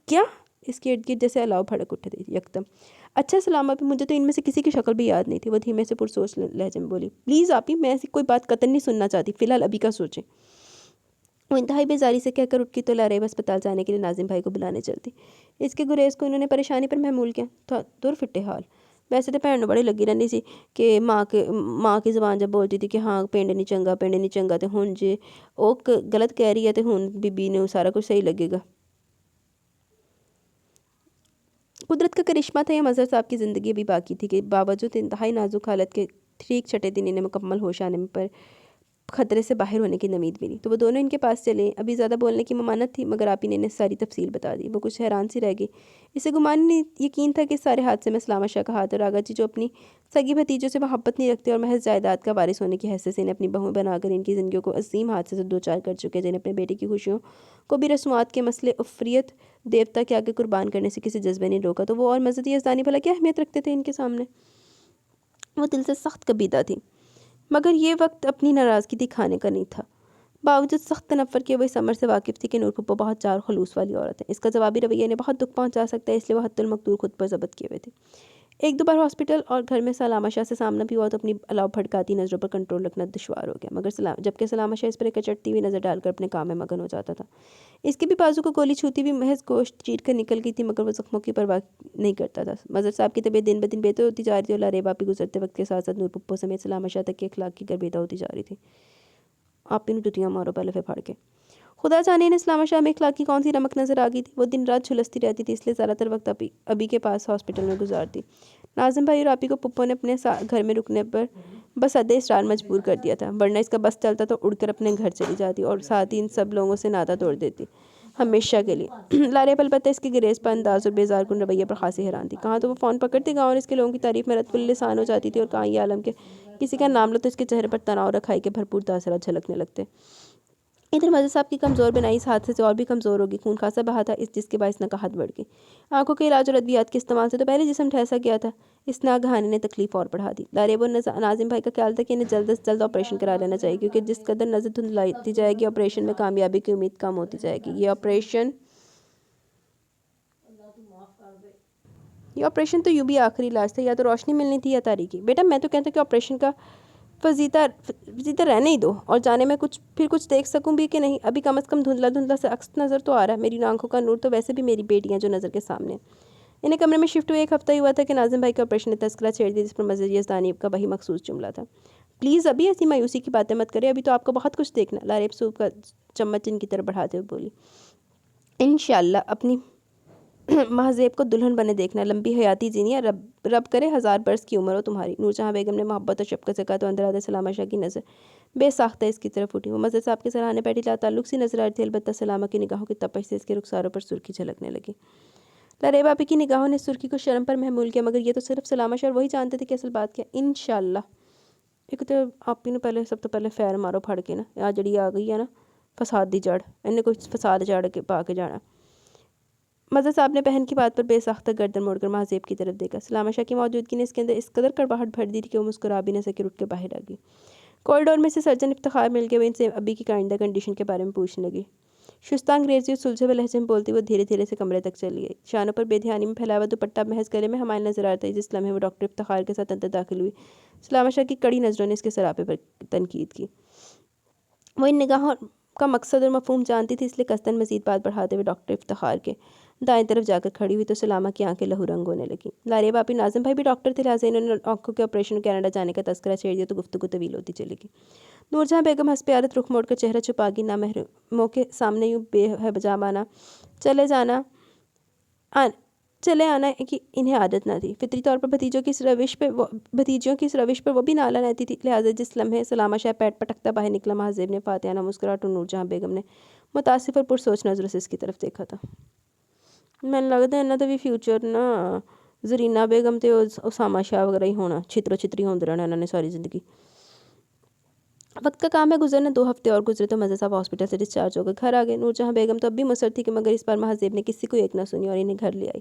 کیا؟ اس کے ارد گرد جیسے الاؤ بھڑک اٹھے تھے یکدم۔ اچھا سلامہ بھی، مجھے تو ان میں سے کسی کی شکل بھی یاد نہیں تھی۔ وہ دھیمے سے پرسوچ لہجے میں بولی۔ پلیز آپی، میں ایسی کوئی بات قطعاً نہیں سننا چاہتی، فی الحال ابھی کا سوچیں۔ وہ انتہائی بیزاری سے کہہ کر اٹھ کی تو لاریب اسپتال جانے کے لیے ناظم بھائی کو بلانے چلتی۔ اس کے گریز کو انہوں نے پریشانی پر محمول کیا تھا۔ دور فٹے حال ویسے تو بھੈਣ بڑی لگی رہنی سی کہ ماں کی زبان جب بولتی تھی کہ ہاں پنڈ نہیں چنگا تے ہن جے او غلط کہہ رہی ہے تے ہن بی نے سارا کچھ صحیح لگے گا۔ قدرت کا کرشمہ تھا یا مظہر صاحب کی زندگی ابھی باقی تھی کہ باوجود انتہائی نازک حالت کے ٹھیک چھٹے دن انہیں مکمل ہوش آنے میں پر خطرے سے باہر ہونے کی امید ملی تو وہ دونوں ان کے پاس چلے۔ ابھی زیادہ بولنے کی ممانت تھی مگر آپی نے انہیں ساری تفصیل بتا دی۔ وہ کچھ حیران سی رہ گئی۔ اسے گمان یقین تھا کہ اس سارے حادثے میں سلامہ شاہ کا ہاتھ اور آغا جی جو اپنی سگی بھتیجوں سے محبت نہیں رکھتے اور محض جائیداد کا وارث ہونے کی حیثیت سے انہیں اپنی بہویں بنا کر ان کی زندگیوں کو عظیم حادثے سے دوچار کر چکے، جنہیں اپنے بیٹے کی خوشیوں کو بھی رسومات کے مسئلے افریت دیوتا کے آگے قربان کرنے سے کسی جذبے نے روکا، تو وہ اور مزدی یزدانی بھلا کیا اہمیت رکھتے تھے ان کے سامنے؟ وہ دل سے سخت کبیدہ تھی مگر یہ وقت اپنی ناراضگی دکھانے کا نہیں تھا۔ باوجود سخت تنفر کے وہ اس امر سے واقف تھی کہ نور پھپھو بہت چار خلوص والی عورت ہے، اس کا جوابی رویہ انہیں بہت دکھ پہنچا سکتا ہے، اس لیے وہ حتی المقدور خود پر ضبط کیے ہوئے تھے۔ ایک دو بار ہاسپٹل اور گھر میں سلامہ شاہ سے سامنا بھی ہوا تو اپنی الاؤ بھڑکاتی نظروں پر کنٹرول رکھنا دشوار ہو گیا، مگر جبکہ سلامہ شاہ اس پر ایک چٹتی ہوئی نظر ڈال کر اپنے کام میں مگن ہو جاتا تھا۔ اس کے بھی بازو کو گولی چھوتی بھی محض گوشت چیر کر نکل گئی تھی مگر وہ زخموں کی پرواہ نہیں کرتا تھا۔ مظہر صاحب کی طبیعت دن بدن بہتر ہوتی جا رہی تھی اور لاریب آپی گزرتے وقت کے ساتھ ساتھ نور پھپھو سمیت سلامہ شاہ تک کی اخلاق کی گربیدہ ہوتی جا رہی تھی۔ آپی نے جوتیاں مارو پہلے پھر پھاڑ کے۔ خدا جانے انہیں سلامہ شاہ میں اخلاق کی کون سی رمق نظر آ گئی تھی۔ وہ دن رات جھلستی رہتی تھی، اس لیے زیادہ تر وقت ابھی کے پاس ہاسپٹل میں گزارتی۔ ناظم بھائی اور آپی کو پھپھو نے اپنے گھر میں رکنے پر بس حد اصرار مجبور کر دیا تھا، ورنہ اس کا بس چلتا تو اڑ کر اپنے گھر چلی جاتی اور ساتھ ہی ان سب لوگوں سے ناطہ توڑ دیتی ہمیشہ کے لیے۔ لاریب البتہ اس کے گریز پر انداز اور بیزار کن رویے پر خاصی حیران تھی۔ کہاں تو وہ فون پکڑتی گاؤں اور اس کے لوگوں کی تعریف میں رت السان ہو جاتی تھی اور کہاں یہ عالم کے کسی کا نام لو تو اس کے چہرے پر تناؤ اور رکھائی کے بھرپور تاثرات جھلکنے لگتے۔ ادھر مظہر صاحب کی کمزور بنائی اس حادثے سے اور بھی کمزور ہوگی، خون خاصا بہا تھا جس کے باعث نقاہت بڑھ گئی۔ آنکھوں کے علاج اور ادویات کے استعمال سے تو پہلے جسم ٹھیسا گیا تھا، اس ناگہانی نے تکلیف اور بڑھا دی۔ لاریب اور ناظم بھائی کا خیال تھا کہ انہیں جلد از جلد آپریشن کرا لینا چاہیے، کیونکہ جس قدر نظر دھندلاتی جائے گی آپریشن میں کامیابی کی امید کم ہوتی جائے گی۔ یہ آپریشن تو یوں بھی آخری علاج تھا، یا تو روشنی ملنی تھی یا تاریکی۔ بیٹا میں تو کہتا ہوں کہ آپریشن کا فزیدہ رہنے ہی دو اور جانے میں پھر کچھ دیکھ سکوں بھی کہ نہیں۔ ابھی کم از کم دھندلا سے عکس نظر تو آ رہا ہے، میری آنکھوں کا نور تو ویسے بھی میری بیٹیاں جو نظر کے سامنے۔ انہیں کمرے میں شفٹ ہوئے ایک ہفتہ ہی ہوا تھا کہ ناظم بھائی کے آپریشن نے تذکرہ چھیڑ دیا، جس پر مزدی یزدانی کا وہی مخصوص جملہ تھا۔ پلیز ابھی ایسی مایوسی کی باتیں مت کریں، ابھی تو آپ کو بہت کچھ دیکھنا۔ لاریب سوپ کا چمچ ان کی طرف بڑھاتے ہوئے بولی۔ انشاءاللہ اپنی مہذیب کو دلہن بنے دیکھنا، لمبی حیاتی جینی ہے، رب کرے 1000 برس کی عمر ہو تمہاری۔ نور جہاں بیگم نے محبت اور شفقت سے کہا تو اندر آدھے سلامہ شاہ کی نظر بے ساختہ اس کی طرف اٹھی۔ وہ مظہر صاحب کے سراہنے بیٹھی لا تعلق سی نظر آ رہی تھی، البتہ سلامہ کی نگاہوں کی تپش سے اس کے رخساروں پر سرخی جھلکنے لگی۔ لاریب آپی کی نگاہوں نے سرخی کو شرم پر محمول کیا، مگر یہ تو صرف سلامہ شاہ اور وہی جانتے تھے کہ اصل بات کیا۔ انشاءاللہ ایک تو آپی نے سب تو پہلے فیر مارو پھڑ کے نا، جڑی آ گئی ہے نا فساد دی جڑ، انہیں کچھ فساد جڑ کے پا کے جانا۔ مظہر صاحب نے بہن کی بات پر بے ساختہ گردن موڑ کر مہذیب کی طرف دیکھا۔ سلامہ شاہ کی موجودگی نے اس کے اندر اس قدر کڑواہٹ بھر دی تھی کہ وہ مسکرا بھی نہ سکے، اٹھ کے باہر آ گئی۔ کوریڈور میں سے سرجن افتخار مل کے وہ ان سے ابھی کی آئندہ کنڈیشن کے بارے میں پوچھنے لگی۔ شستہ انگریزی اور سلجھے ہوئے لہجے میں بولتی وہ دھیرے دھیرے سے کمرے تک چلی گئی۔ شانوں پر بے دھیانی میں پھیلا ہوا دوپٹہ محض گلے میں حمائل نظر آتا ہے، جس لمحے وہ ڈاکٹر افتخار کے ساتھ اندر داخل ہوئی۔ سلامہ شاہ کی کڑی نظروں نے اس کے سراپے پر تنقید کی۔ وہ ان نگاہوں کا مقصد اور مفہوم جانتی تھی، اس لیے قصداً مزید بات بڑھاتے ہوئے ڈاکٹر افتخار کے دائیں طرف جا کر کھڑی ہوئی تو سلامہ کی آنکھیں لہو رنگ ہونے لگیں۔ لاریب آپی ناظم بھائی بھی ڈاکٹر تھے، لہٰذا انہوں نے آنکھوں کے آپریشن کینیڈا جانے کا تذکرہ چھیڑ دیا تو گفتگو طویل ہوتی چلی گئی۔ نور جہاں بیگم حسب عادت رخ موڑ کر چہرہ چھپا گئی، نامحرموں کے سامنے یوں بے حجابانہ چلے آنا کہ انہیں عادت نہ تھی۔ فطری طور پر بھتیجوں کی اس روش پر وہ بھی نالا رہتی تھی، لہٰذا جس لمحے سلامہ شاہ پیٹ پٹکتا باہر نکلا، مہذیب نے فاتحانہ مسکراہٹ اور نور جہاں بیگم نے متاسف اور پرسوچ نظروں سے اس کی طرف دیکھا تھا۔ میں لگتا ہے انہاں دا بھی فیوچر نا زرینہ بیگم تے اسامہ شاہ وغیرہ ہی ہونا، چھترو چھتری ہوندے رہنا انہوں نے ساری زندگی۔ وقت کا کام ہے گزرنا، 2 ہفتے اور گزرے تو مظہر صاحب ہاسپٹل سے ڈسچارج ہو کر گھر آ گئے۔ نور جہاں بیگم تو اب بھی مصر تھی کہ مگر اس بار مہذیب نے کسی کو ایک نہ سنی اور انہیں گھر لے آئی۔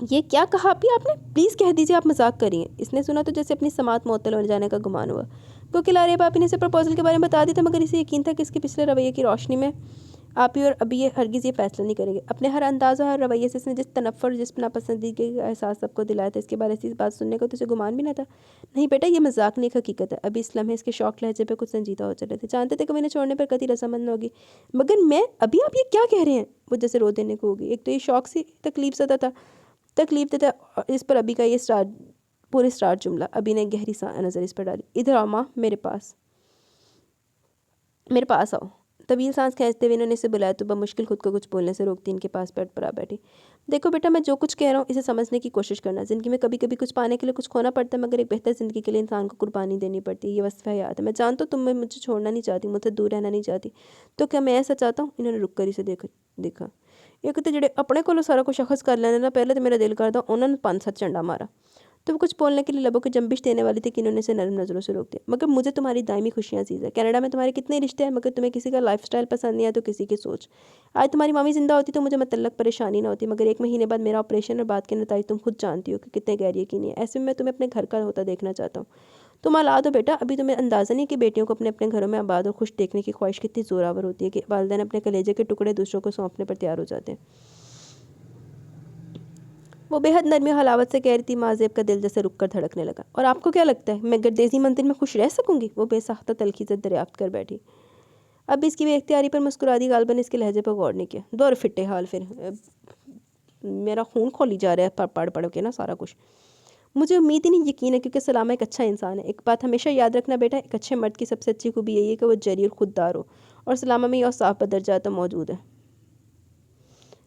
یہ کیا کہا ابھی آپ نے؟ پلیز کہہ دیجیے آپ مذاق کر رہی ہیں۔ اس نے سنا تو جیسے اپنی سماعت معطل ہو جانے کا گمان ہوا۔ کیونکہ لارے باپی نے اسے پرپوزل کے بارے میں بتا دی تھا، مگر اسے یقین تھا کہ اس کے پچھلے رویے کی روشنی میں آپ ہی اور ابھی یہ ہرگز یہ فیصلہ نہیں کریں گے۔ اپنے ہر انداز اور ہر رویے سے اس نے جس تنفر، جس ناپسندیدگی کا احساس سب کو دلایا تھا، اس کے بارے سے اس بات سننے کو تو اسے گمان بھی نہ تھا۔ نہیں بیٹا، یہ مذاق نہیں، ایک حقیقت ہے۔ ابھی اس لمحے اس کے شوق لہجے پہ کچھ سنجیدہ ہو چلے تھے۔ جانتے تھے کہ انہیں چھوڑنے پر قطعی رضامند نہ ہوگی۔ مگر میں ابھی آپ یہ کیا کہہ رہے ہیں؟ وہ جیسے رو دینے کو ہوگی۔ ایک تو یہ شوق سے تکلیف زدہ تھا، تکلیف دیتا اس پر ابھی کا یہ پورے سٹارٹ جملہ۔ ابھی نے گہری نظر اس پر ڈالی۔ ادھر آؤ ماں، میرے پاس آؤ۔ طویل سانس کھینچتے ہوئے انہوں نے اسے بلایا تو بمشکل خود کو کچھ بولنے سے روکتی ان کے پاس بیڈ پر آ بیٹھی۔ دیکھو بیٹا، میں جو کچھ کہہ رہا ہوں اسے سمجھنے کی کوشش کرنا۔ زندگی میں کبھی کبھی کچھ پانے کے لیے کچھ کھونا پڑتا ہے، مگر ایک بہتر زندگی کے لیے انسان کو قربانی دینی پڑتی ہے۔ یہ وصف حیات ہے۔ میں جانتا ہوں تم مجھے چھوڑنا نہیں چاہتی، مجھ سے دور رہنا نہیں چاہتی، تو کیا میں ایسا چاہتا ہوں؟ انہوں نے رک کر اسے دیکھا۔ یہ کہتے جڑے اپنے کو سارا کچھ شخص کر لینے نا، پہلے تو میرا دل کرتا انہوں نے 5-7 چنڈا مارا۔ تو وہ کچھ بولنے کے لیے لبوں کو جنبش دینے والی تھی کہ انہوں نے اسے نرم نظروں سے روک دیا۔ مگر مجھے تمہاری دائمی خوشیاں عزیز ہے۔ کینیڈا میں تمہارے کتنے رشتے ہیں، مگر تمہیں کسی کا لائف سٹائل پسند نہیں ہے تو کسی کی سوچ۔ آج تمہاری مامی زندہ ہوتی تو مجھے متعلق پریشانی نہ ہوتی، مگر 1 مہینے بعد میرا آپریشن اور بعد کے نتائج تم خود جانتی ہو کہ کتنے غیر یقینی ہیں۔ ایسے میں تمہیں اپنے گھر کا ہوتا دیکھنا چاہتا ہوں۔ تم اولاد ہو بیٹا، ابھی تمہیں اندازہ نہیں کہ بیٹیوں کو اپنے گھروں میں آباد اور خوش دیکھنے کی خواہش کتنی زوراور ہوتی ہے کہ والدین اپنے کلیجے کے ٹکڑے دوسروں کو سونپنے پر تیار ہو جاتے ہیں۔ وہ بے حد نرمی و حلاوت سے کہہ رہی تھی۔ ماں زیب کا دل جیسے رک کر دھڑکنے لگا۔ اور آپ کو کیا لگتا ہے میں گردیزی منزل میں خوش رہ سکوں گی؟ وہ بے ساختہ تلخی سے دریافت کر بیٹھی۔ اب اس کی بے اختیاری پر مسکرا دی۔ غالباً اس کے لہجے پر غور نہیں کیا۔ دور فٹے حال، پھر میرا خون کھولی جا رہا ہے پڑھ کے نا سارا کچھ۔ مجھے امید ہی نہیں، یقین ہے، کیونکہ سلامہ ایک اچھا انسان ہے۔ ایک بات ہمیشہ یاد رکھنا بیٹا، ایک اچھے مرد کی سب سے اچھی خوبی یہی ہے کہ وہ جری اور خوددار ہو، اور سلامہ میں یہ اوصاف بدرجہ موجود ہے۔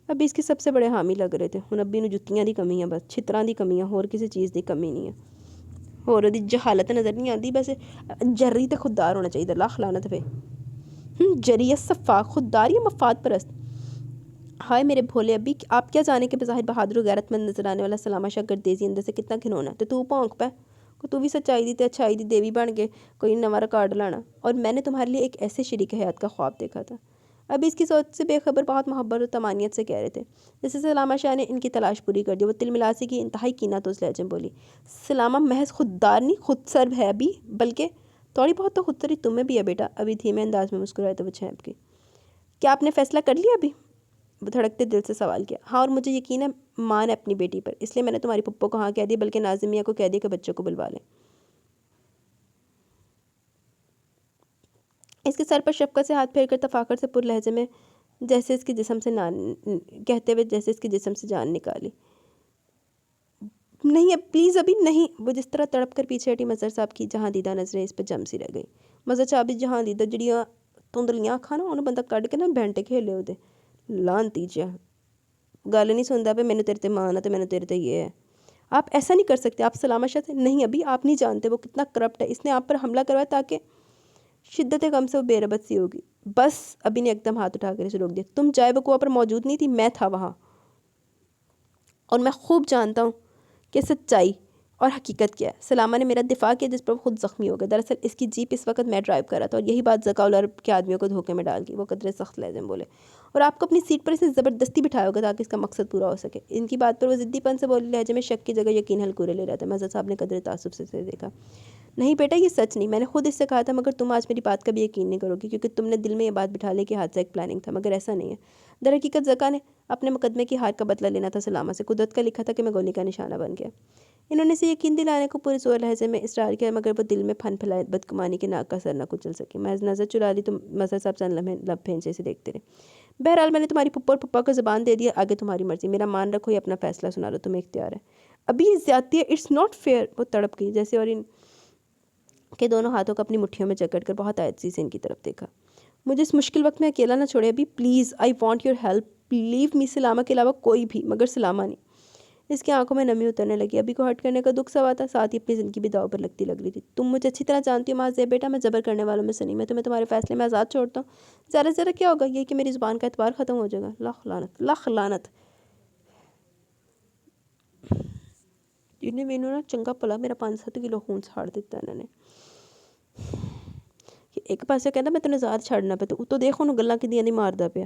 ابھی اس کے سب سے بڑے حامی لگ رہے تھے۔ ہن ابھی انہوں جتیاں دی کمی ہے، بس چھتراں دی کمی ہے، اور کسی چیز دی کمی نہیں ہے۔ اور دی جہالت نظر نہیں آتی، بس جری تے خوددار ہونا چاہیے۔ لاکھ لعنت پہ جری صفاق، خوددار یا مفاد پرست۔ ہائے میرے بھولے ابھی، آپ کیا جانے کہ بظاہر بہادر و غیرت مند نظر آنے والا سلامہ شاہ گردیزی اندر سے کتنا گھنونا ہے۔ تو پونک پہ تو بھی سچائی دی تے اچھائی دی دیوی بن کے کوئی نواں ریکارڈ لانا۔ اور میں نے تمہارے لیے ایک ایسے شریک حیات کا خواب دیکھا تھا۔ ابھی اس کی سوچ سے بے خبر بہت محبت اور تمانیت سے کہہ رہے تھے، جیسے سلامہ شاہ نے ان کی تلاش پوری کر دی۔ وہ تل ملاسی کی انتہائی کینہ تو اس لہجے میں بولی۔ سلامہ محض خوددار نہیں، خود سرب ہے ابھی، بلکہ تھوڑی بہت تو خود سری تمہیں بھی ہے بیٹا۔ ابھی دھیمے انداز میں مسکرائے تو وہ چھینپ گئی۔ کیا آپ نے فیصلہ کر لیا ابھی؟ وہ دھڑکتے دل سے سوال کیا۔ ہاں، اور مجھے یقین ہے ماں نے اپنی بیٹی پر، اس لیے میں نے تمہاری پپو کو ہاں کہہ دی، بلکہ ناظم میاں کو کہہ دیا کہ بچوں کو بلوا لیں۔ اس کے سر پر شفقت سے ہاتھ پھیر کر تفاخر سے پر لہجے میں جیسے اس کے جسم سے کہتے ہوئے جیسے اس کے جسم سے جان نکالی۔ نہیں اب پلیز ابھی نہیں۔ وہ جس طرح تڑپ کر پیچھے ہٹی، مظہر صاحب کی جہاں دیدہ نظریں اس پہ جم سی رہ گئی۔ مظہر صاحب بھی جہاں دیدہ جڑیاں تندلیاں کھانا انہوں بندہ کٹ کے نا بینٹے کھیلے ہوتے لانتی جا گل نہیں سنتا پہ مینوں تیرے تے مان ہے تو مینوں تیرے تے یہ ہے۔ آپ ایسا نہیں کر سکتے۔ آپ سلامہ شاہ سے نہیں، ابھی آپ نہیں جانتے وہ کتنا کرپٹ ہے۔ اس نے آپ پر حملہ کروایا تاکہ شدت غم سے وہ بے ربط سی ہوگی۔ بس ابھی نے ایک دم ہاتھ اٹھا کر اسے روک دیا۔ تم جائے وقوع پر موجود نہیں تھی، میں تھا وہاں، اور میں خوب جانتا ہوں کہ سچائی اور حقیقت کیا ہے۔ سلامہ نے میرا دفاع کیا جس پر وہ خود زخمی ہو گیا۔ دراصل اس کی جیپ اس وقت میں ڈرائیو کر رہا تھا، اور یہی بات ذکا العرب کے آدمیوں کو دھوکے میں ڈال گئی۔ وہ قدرے سخت لہجے میں بولے۔ اور آپ کو اپنی سیٹ پر اسے زبردستی بٹھایا ہوگا تاکہ اس کا مقصد پورا ہو سکے۔ ان کی بات پر وہ ضدی پن سے بولے لہجے میں شک کی جگہ یقین ہلکورے لے رہا تھا۔ مظہر صاحب نے قدرے تعصب سے دیکھا۔ نہیں بیٹا، یہ سچ نہیں، میں نے خود اس سے کہا تھا، مگر تم آج میری بات کا بھی یقین نہیں کرو گی، کیونکہ تم نے دل میں یہ بات بٹھا لی کہ حادثہ ایک پلاننگ تھا، مگر ایسا نہیں ہے۔ در حقیقت زکا نے اپنے مقدمے کی ہار کا بدلہ لینا تھا سلامہ سے۔ قدرت کا لکھا تھا کہ میں گولی کا نشانہ بن گیا۔ انہوں نے اسے یقین دلانے کو پورے زور لہجے میں اصرار کیا، مگر وہ دل میں پھن پھیلائے بدگمانی کے ناک کا سر نہ کچل سکی۔ محض نظر چرا لی تو مظہر صاحب چند لمحے لب پھینچے سے دیکھتے رہے۔ بہرحال میں نے تمہاری پپو اور پپا کو زبان دے دیا، آگے تمہاری مرضی۔ میرا مان رکھو یا اپنا فیصلہ سنا لو، تمہیں اختیار ہے۔ ابھی یہ زیادتی ہے، اٹس ناٹ فیئر۔ وہ تڑپ گئی جیسے، اور ان کے دونوں ہاتھوں کو اپنی مٹھیوں میں جکڑ کر بہت عاجزی سے ان کی طرف دیکھا۔ مجھے اس مشکل وقت میں اکیلا نہ چھوڑے ابھی، please, I want your help, leave me. سلامہ کے علاوہ کوئی بھی، مگر سلامہ نہیں۔ اس کی آنکھوں میں نمی اترنے لگی۔ ابھی کو ہرٹ کرنے کا دکھ سوا تھا، ساتھ ہی اپنی زندگی بھی داؤ پر لگتی لگ رہی تھی۔ تم مجھے اچھی طرح جانتی ہو معاذ بیٹا، میں جبر کرنے والوں میں سے نہیں۔ میں تمہیں تمہارے فیصلے میں آزاد چھوڑتا ہوں۔ زیادہ سے زیادہ کیا ہوگا، یہ کہ میری زبان کا اعتبار ختم ہو جائے گا۔ لاکھ لعنت، لاکھ لعنت۔ انہیں مینوں نا چنگا پلا میرا 5-7 کلو خون ساڑ دیتا انہوں نے۔ ایک پاسے کہندا میں تینوں آزاد چھڑنا پہ، تو دیکھ انہوں گلاں کدیاں نہیں ماردا پیا۔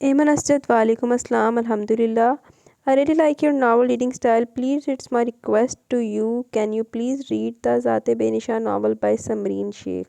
Ayman Asjad, Walaikum Assalam, Alhamdulillah. I really like your novel reading style. Please, it's my request to you. Can you please read the Zaate Benishan novel by Samreen Sheikh?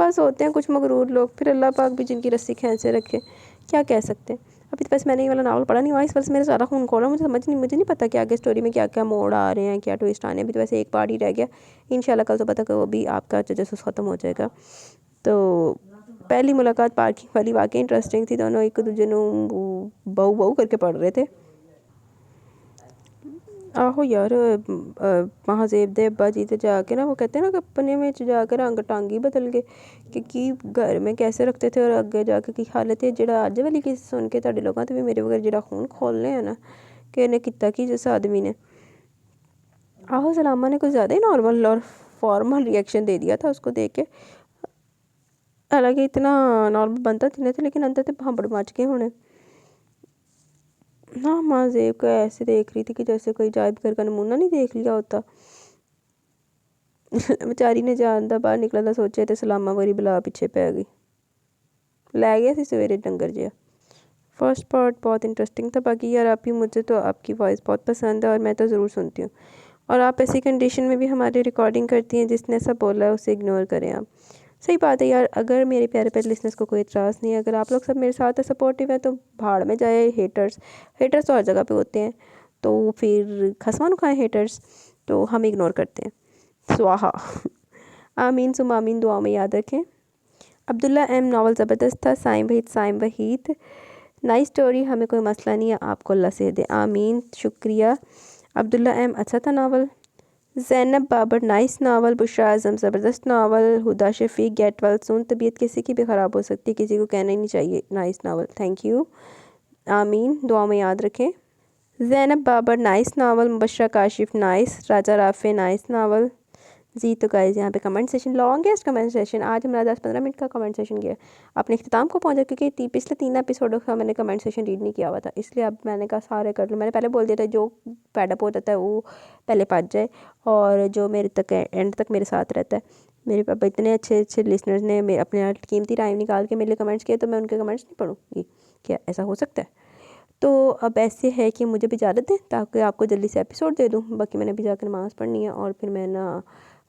بس ہوتے ہیں کچھ مغرور لوگ، پھر اللہ پاک بھی جن کی رسی کھینچ سے رکھے، کیا کہہ سکتے ہیں۔ ابھی تو بس میں نے یہ والا ناول پڑھا نہیں ہوا، اس وجہ سے میرا سارا خون کھولا، مجھے نہیں پتہ کہ آگے اسٹوری میں کیا کیا موڑ آ رہے ہیں، کیا ٹویسٹ آنے ہیں۔ ابھی تو ویسے ایک پارٹ ہی رہ گیا، انشاءاللہ کل تو پتہ کہ وہ بھی آپ کا تجسس ختم ہو جائے گا۔ تو پہلی ملاقات پارکنگ والی واقعی انٹرسٹنگ تھی، دونوں ایک دوجے نوں بہو بہو کر کے پڑھ رہے تھے۔ آہو یار مہاذیب دے ابا جی تے جا کے نا وہ کہتے ہیں نا کہ اپنے میں جا کے رنگ ٹانگی بدل گئے کہ کی گھر میں کیسے رکھتے تھے اور اگے جا کے کی حالت ہے۔ جڑا اج والی کس سن کے تہاڈے لوگاں تے بھی میرے وغیر جڑا خون کھولنے ہیں نا کہ انہیں کیتا کی جس آدمی نے۔ آہو سلامہ نے کچھ زیادہ ہی نارمل اور فارمل ریئیکشن دے دیا تھا اس کو دیکھ کے، حالانکہ اتنا نارمل بنتا تھے لیکن اندر تے بھانبڑ مچ گئے ہونے۔ ہاں ماں زیب کو ایسے دیکھ رہی تھی کہ جیسے کوئی عجائب گھر کا نمونہ نہیں دیکھ لیا ہوتا۔ بیچاری نے جان دا باہر نکلا دا سوچے تے سلامہ وری بلا پیچھے پہ گئی، لے گیا سی سویرے ڈنگر جیا۔ فرسٹ پارٹ بہت انٹرسٹنگ تھا، باقی یار آپ ہی مجھے تو آپ کی وائس بہت پسند ہے اور میں تو ضرور سنتی ہوں، اور آپ ایسی کنڈیشن میں بھی ہماری ریکارڈنگ کرتی ہیں، جس نے ایسا بولا ہے اسے اگنور کریں آپ۔ صحیح بات ہے یار، اگر میرے پیارے پیارے لسنرس کو کوئی اعتراض نہیں ہے، اگر آپ لوگ سب میرے ساتھ سپورٹیو ہیں تو بھاڑ میں جائے ہیٹرز تو ہر جگہ پہ ہوتے ہیں، تو پھر خسمان کھائیں ہیٹرز، تو ہم اگنور کرتے ہیں، سواہا۔ آمین ثم آمین، دعاؤں میں یاد رکھیں۔ عبداللہ ایم ناول زبردست تھا، سائم وحید نئی سٹوری، ہمیں کوئی مسئلہ نہیں ہے، آپ کو اللہ سے دے، آمین، شکریہ۔ عبداللہ ایم اچھا تھا ناول۔ زینب بابر نائس ناول، بشریٰ اعظم زبردست ناول، ہدا شفیق گیٹ ویل سون، طبیعت کسی کی بھی خراب ہو سکتی، کسی کو کہنا ہی نہیں چاہیے نائس ناول، تھینک یو، آمین، دعا میں یاد رکھیں۔ زینب بابر نائس ناول، مبشرہ کاشف نائس، راجہ رافع نائس ناول۔ جی تو گائز یہاں پہ comment session longest comment session, آج ہمارا 10-15 منٹ کا کمنٹ سیشن گیا، اپنے اختتام کو پہنچا کیونکہ پچھلے 3 ایپیسوڈوں کا میں نے کمنٹ سیشن ریڈ نہیں کیا ہوا تھا، اس لیے اب میں نے کہا سارے کر لوں۔ میں نے پہلے بول دیا تھا جو پیڈ اپ ہو جاتا ہے وہ پہلے پہنچ جائے، اور جو میرے تک اینڈ تک میرے ساتھ رہتا ہے۔ میرے پاپا اتنے اچھے لسنرز نے اپنے قیمتی ٹائم نکال کے میرے لیے کمنٹس کیے، تو میں ان کے کمنٹس نہیں پڑھوں گی، کیا ایسا ہو سکتا ہے؟ تو اب ایسے ہے کہ مجھے بھی اجازت دیں تاکہ آپ کو جلدی سے ایپیسوڈ دے دوں، باقی میں نے بھی جا کر نماز پڑھنی ہے، اور پھر میں نا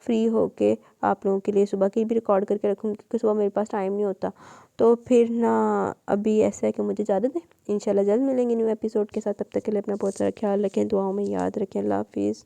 فری ہو کے آپ لوگوں کے لیے صبح کی بھی ریکارڈ کر کے رکھوں، کیونکہ صبح میرے پاس ٹائم نہیں ہوتا، تو پھر نا ابھی ایسا ہے کہ مجھے اجازت دیں، انشاءاللہ جلد ملیں گے نیو ایپیسوڈ کے ساتھ، تب تک کے لیے اپنا بہت سارا خیال رکھیں، دعاؤں میں یاد رکھیں، اللہ حافظ۔